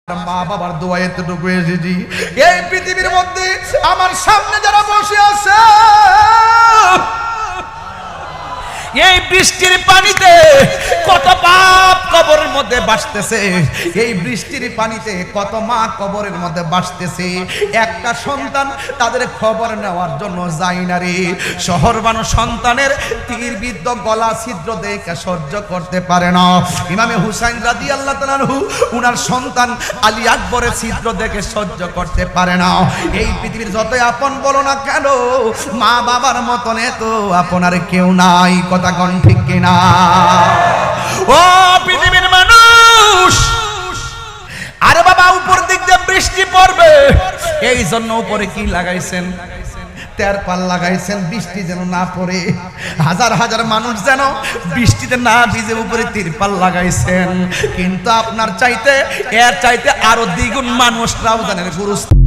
মা বাবার দোয়া এতটুকু এসেছি। এই পৃথিবীর মধ্যে আমার সামনে যারা বসে আছে, এই বৃষ্টির পানিতে কত পাপ কবরের মধ্যে ভাসতেছে, এই বৃষ্টির পানিতে কত মা কবরের মধ্যে ভাসতেছে। একটা সন্তান তাদের খবর নেওয়ার জন্য যায় না রে। শহর মানুষ সন্তানের তীরবিদ্ধ গলা ছিদ্র দেখে সহ্য করতে পারে না। ইমামে হুসাইন রাদিয়াল্লাহু তাআলা আনহু উনার সন্তান আলী আকবরের ছিদ্র দেখে সহ্য করতে পারে না। এই পৃথিবীর যতই আপন বলো না কেন, মা বাবার মতন এত আপনার কেউ নাই। কথা কোন ঠিক কিনা? ও পৃথিবীর মানুষ, আরে বাবা উপর দিক দিয়ে বৃষ্টি পড়বে, এই জন্য উপরে কি লাগাইছেন? তেরপাল লাগাইছেন বৃষ্টি যেন না পড়ে। হাজার হাজার মানুষ যেন বৃষ্টিতে না ভিজে উপরে তিরপাল লাগাইছেন। কিন্তু আপনার চাইতে এর চাইতে আরো দ্বিগুণ মানুষ রাউজানের গুরুস্থান